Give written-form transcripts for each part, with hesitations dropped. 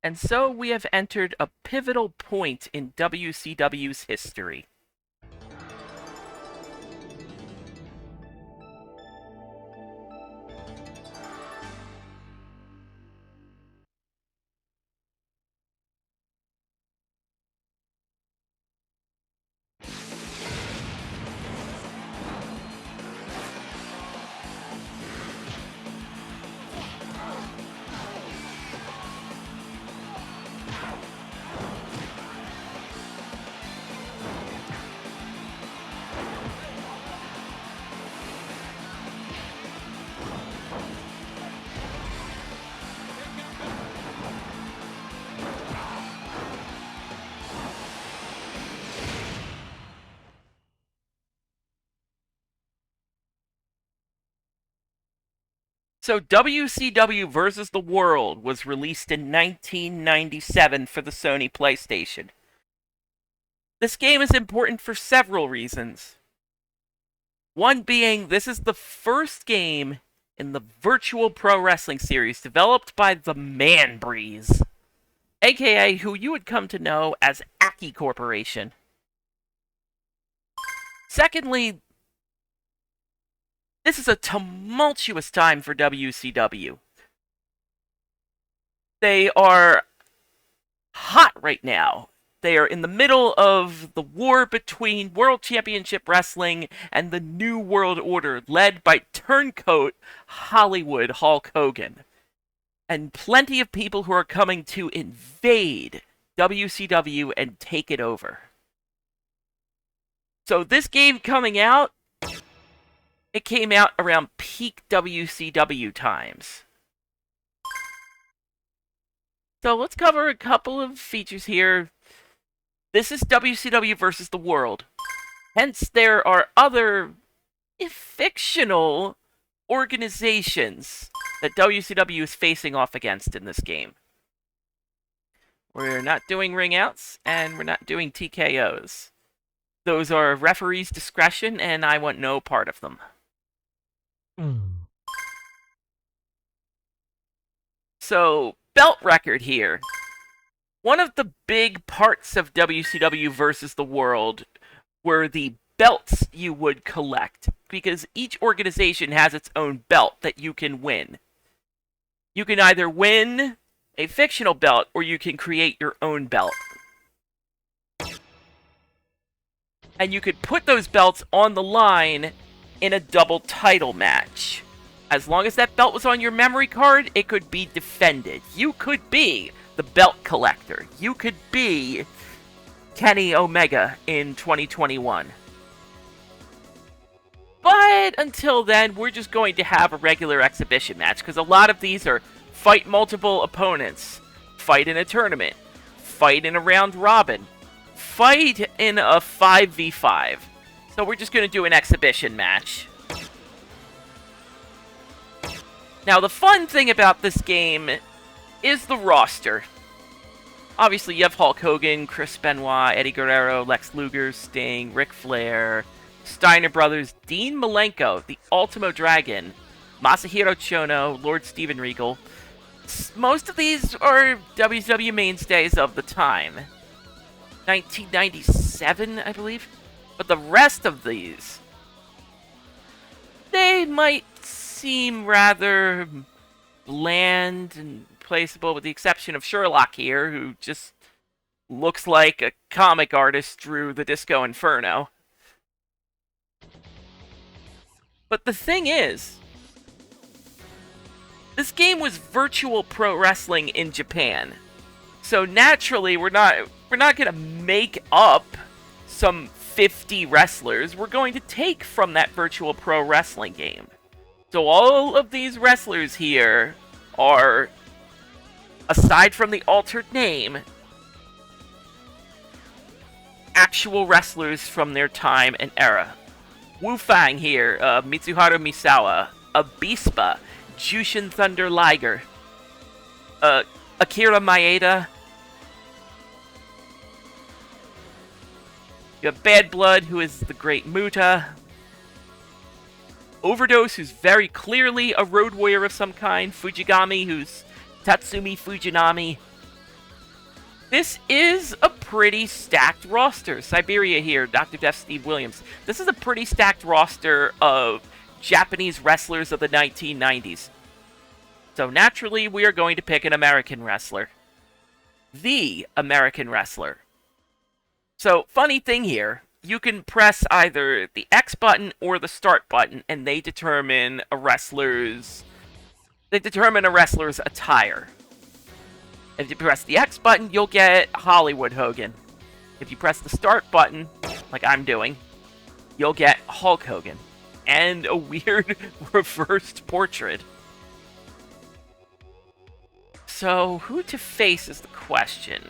And so we have entered a pivotal point in WCW's history. So WCW vs. the World was released in 1997 for the Sony PlayStation. This game is important for several reasons. One being, this is the first game in the Virtual Pro Wrestling series developed by the Man Breeze, aka who you would come to know as Aki Corporation. Secondly, this is a tumultuous time for WCW. They are hot right now. They are in the middle of the war between World Championship Wrestling and the New World Order, led by turncoat Hollywood Hulk Hogan. And plenty of people who are coming to invade WCW and take it over. So this game coming out, it came out around peak WCW times. So let's cover a couple of features here. This is WCW versus the World. Hence, there are other fictional organizations that WCW is facing off against in this game. We're not doing ring outs, and we're not doing TKOs. Those are referees' discretion, and I want no part of them. So, belt record here. One of the big parts of WCW versus the World were the belts you would collect, because each organization has its own belt that you can win. You can either win a fictional belt, or you can create your own belt. And you could put those belts on the line in a double title match. As long as that belt was on your memory card, it could be defended. You could be the belt collector. You could be Kenny Omega in 2021. But until then, we're just going to have a regular exhibition match, because a lot of these are fight multiple opponents, fight in a tournament, fight in a round robin, fight in a 5v5. So we're just going to do an exhibition match. Now, the fun thing about this game is the roster. Obviously, you have Hulk Hogan, Chris Benoit, Eddie Guerrero, Lex Luger, Sting, Ric Flair, Steiner Brothers, Dean Malenko, the Ultimo Dragon, Masahiro Chono, Lord Steven Regal. Most of these are WCW mainstays of the time. 1997, I believe. But the rest of these, they might seem rather bland and placeable, with the exception of Sherlock here, who just looks like a comic artist drew the Disco Inferno. But the thing is, this game was virtual pro wrestling in Japan. So naturally, we're not going to make up some 50 wrestlers. We're going to take from that virtual pro wrestling game. So all of these wrestlers here are, aside from the altered name, actual wrestlers from their time and era. Wu Fang here, Mitsuharu Misawa, Abispa, Jushin Thunder Liger, Akira Maeda. You have Bad Blood, who is the Great Muta. Overdose, who's very clearly a road warrior of some kind. Fujigami, who's Tatsumi Fujinami. This is a pretty stacked roster. Siberia here, Dr. Death Steve Williams. This is a pretty stacked roster of Japanese wrestlers of the 1990s. So naturally, we are going to pick an American wrestler. The American wrestler. So, funny thing here, you can press either the X button or the start button, and they determine a wrestler's attire. If you press the X button, you'll get Hollywood Hogan. If you press the start button, like I'm doing, you'll get Hulk Hogan. And a weird reversed portrait. So, who to face is the question.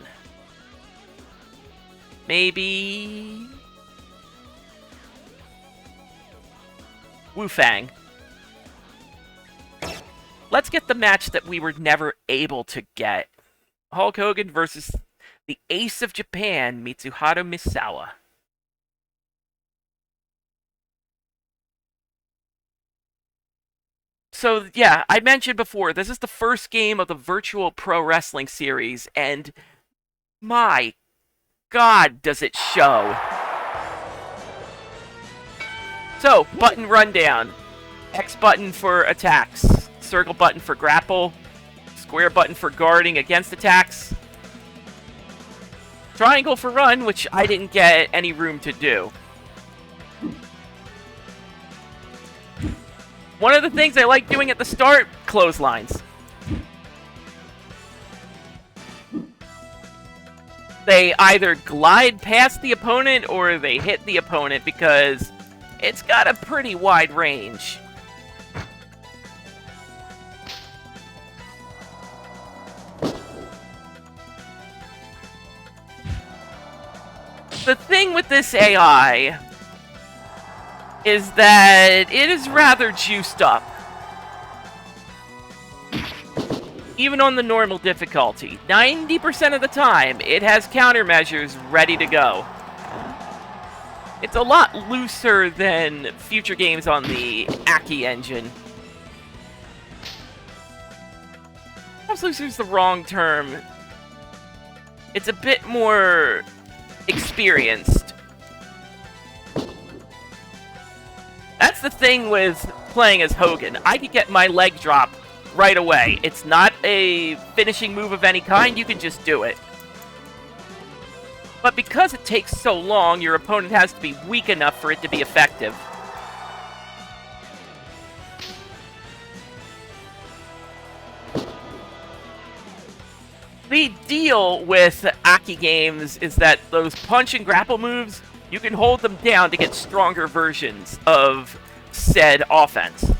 Maybe Wu Fang. Let's get the match that we were never able to get. Hulk Hogan versus the Ace of Japan, Mitsuharu Misawa. So, yeah, I mentioned before, this is the first game of the Virtual Pro Wrestling series, and my God, does it show. So, button rundown. X button for attacks. Circle button for grapple. Square button for guarding against attacks. Triangle for run, which I didn't get any room to do. One of the things I like doing at the start, clotheslines. They either glide past the opponent or they hit the opponent because it's got a pretty wide range. The thing with this AI is that it is rather juiced up. Even on the normal difficulty, 90% of the time, it has countermeasures ready to go. It's a lot looser than future games on the Aki engine. Perhaps looser is the wrong term. It's a bit more experienced. That's the thing with playing as Hogan. I could get my leg drop right away. It's not a finishing move of any kind, you can just do it. But because it takes so long, your opponent has to be weak enough for it to be effective. The deal with Aki games is that those punch and grapple moves, you can hold them down to get stronger versions of said offense.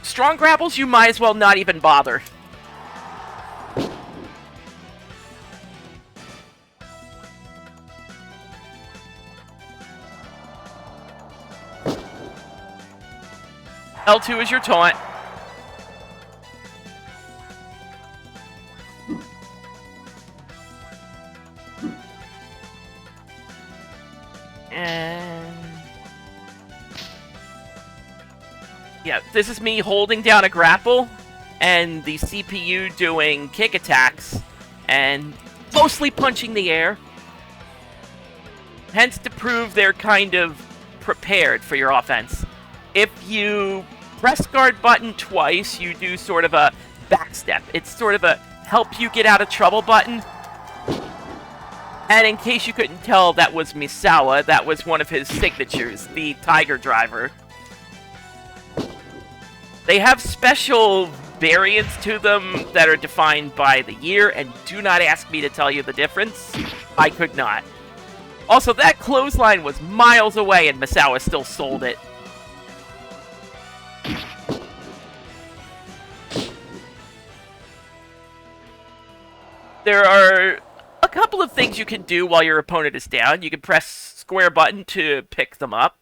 Strong grapples, you might as well not even bother. L2 is your taunt. And yeah, this is me holding down a grapple and the CPU doing kick attacks and mostly punching the air. Hence to prove they're kind of prepared for your offense. If you press guard button twice, you do sort of a backstep. It's sort of a help you get out of trouble button. And in case you couldn't tell, that was Misawa. That was one of his signatures, the Tiger Driver. They have special variants to them that are defined by the year, and do not ask me to tell you the difference. I could not. Also, that clothesline was miles away, and Misawa still sold it. There are a couple of things you can do while your opponent is down. You can press square button to pick them up.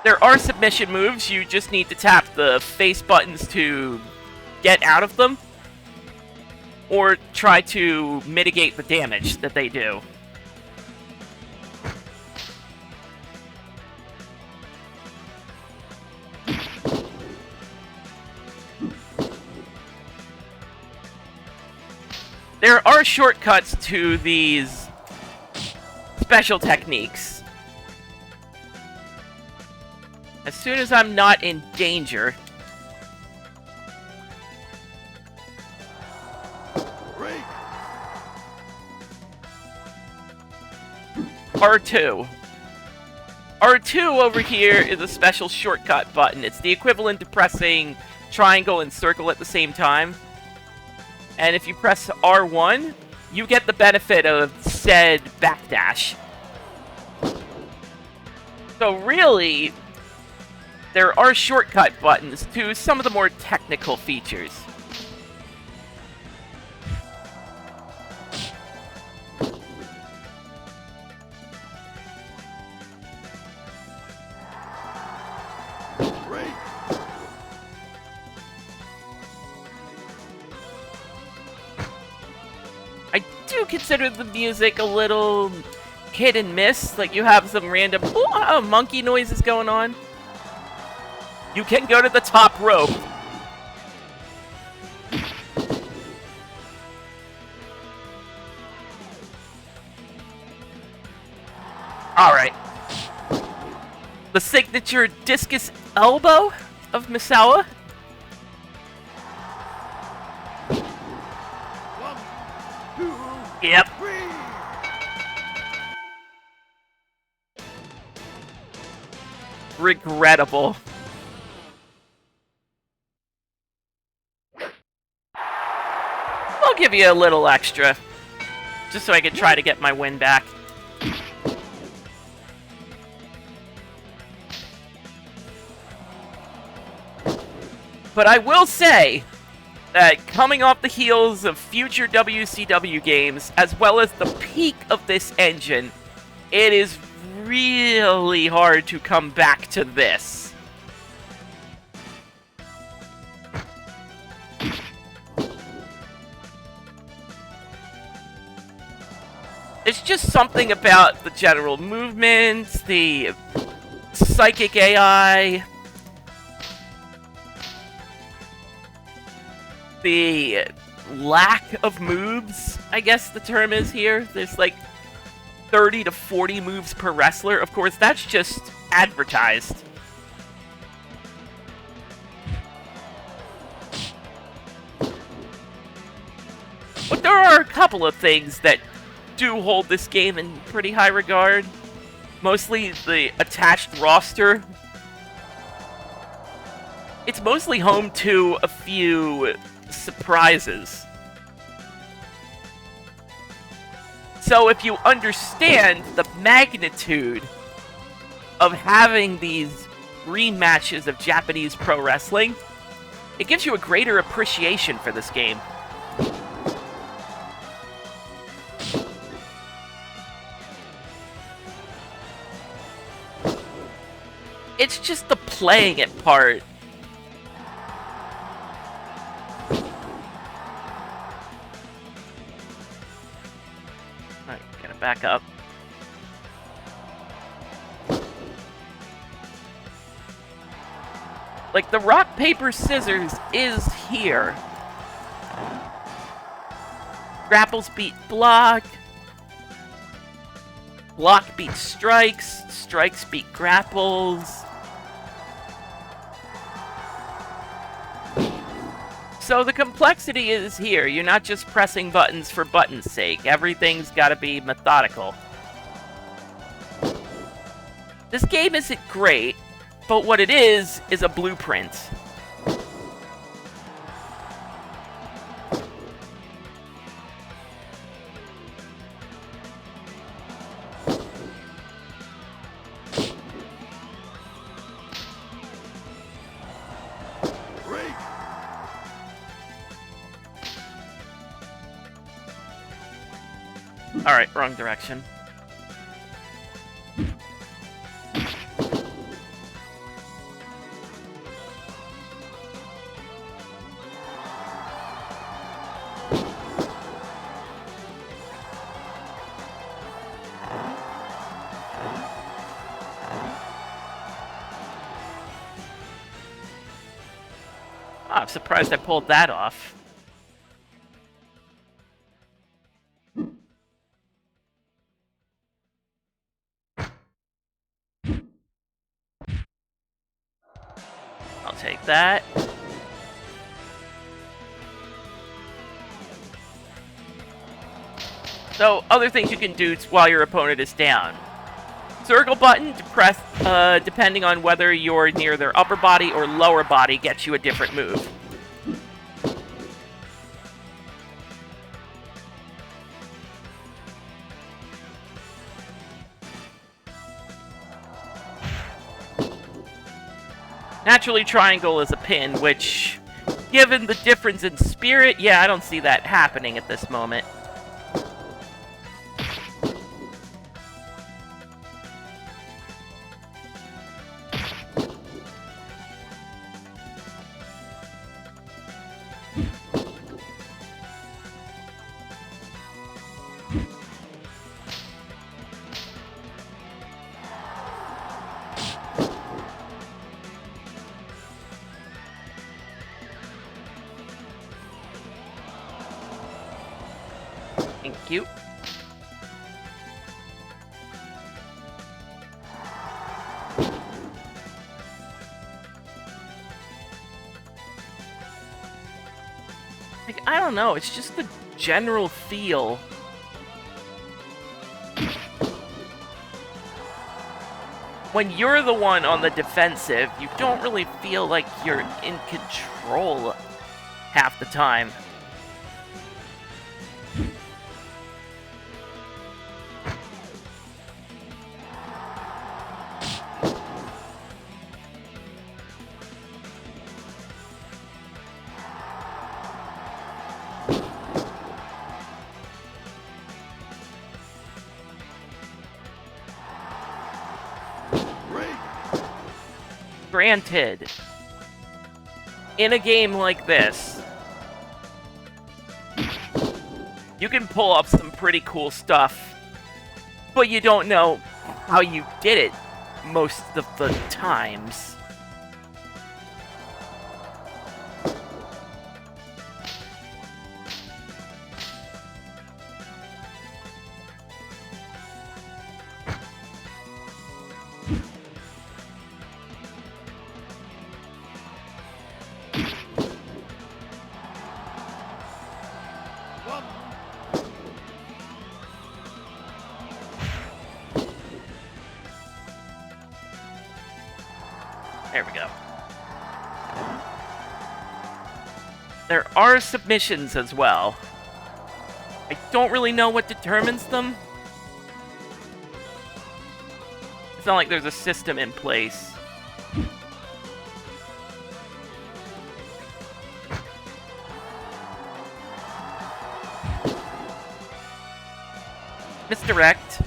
There are submission moves. You just need to tap the face buttons to get out of them, or try to mitigate the damage that they do. There are shortcuts to these special techniques. As soon as I'm not in danger. R2. R2 over here is a special shortcut button. It's the equivalent to pressing triangle and circle at the same time. And if you press R1, you get the benefit of said backdash. So really, there are shortcut buttons to some of the more technical features. I do consider the music a little hit and miss. Like, you have some random monkey noises going on. You can go to the top rope. Alright. The signature discus elbow of Misawa. Yep. Regrettable. I'll give you a little extra, just so I can try to get my win back. But I will say that coming off the heels of future WCW games, as well as the peak of this engine, it is really hard to come back to this. There's just something about the general movements, the psychic AI, the lack of moves, I guess the term is here. There's like 30 to 40 moves per wrestler. Of course, that's just advertised. But there are a couple of things that do hold this game in pretty high regard. Mostly the attached roster. It's mostly home to a few surprises. So if you understand the magnitude of having these rematches of Japanese pro wrestling, it gives you a greater appreciation for this game. It's just the playing it part. Alright, gotta back up. Like, the rock, paper, scissors is here. Grapples beat block. Block beats strikes. Strikes beat grapples. So the complexity is here. You're not just pressing buttons for buttons' sake. Everything's gotta be methodical. This game isn't great, but what it is a blueprint. Alright, wrong direction. I'm surprised I pulled that off. that. So, other things you can do while your opponent is down. Circle button to press, depending on whether you're near their upper body or lower body, gets you a different move. Naturally, triangle is a pin, which, given the difference in spirit, yeah, I don't see that happening at this moment. Thank you. Like, I don't know, it's just the general feel. When you're the one on the defensive, you don't really feel like you're in control half the time. Granted, in a game like this, you can pull off some pretty cool stuff, but you don't know how you did it most of the times. There we go. There are submissions as well. I don't really know what determines them. It's not like there's a system in place. Misdirect.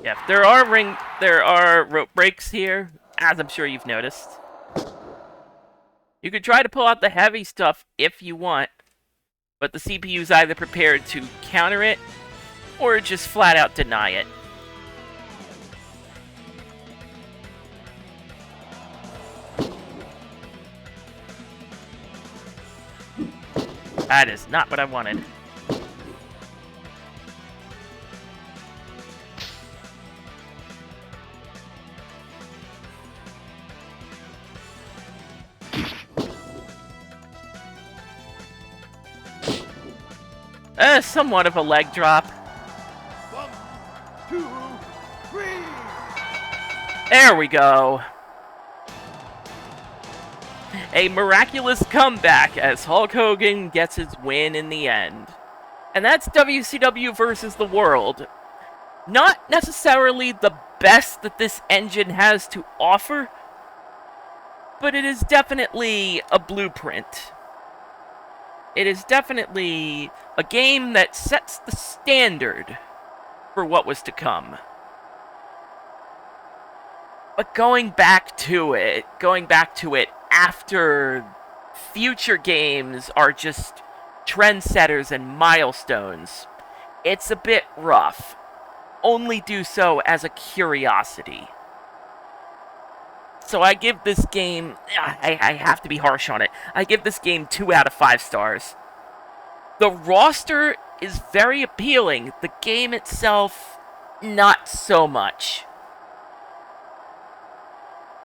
Yeah, there are rope breaks here, as I'm sure you've noticed. You could try to pull out the heavy stuff if you want, but the CPU's either prepared to counter it, or just flat out deny it. That is not what I wanted. Somewhat of a leg drop. 1, 2, 3. There we go. A miraculous comeback as Hulk Hogan gets his win in the end. And that's WCW versus the World. Not necessarily the best that this engine has to offer, but it is definitely a blueprint. It is definitely a game that sets the standard for what was to come. But going back to it after future games are just trendsetters and milestones, it's a bit rough. Only do so as a curiosity. So I give this game, I have to be harsh on it, I give this game 2 out of 5 stars. The roster is very appealing, the game itself, not so much.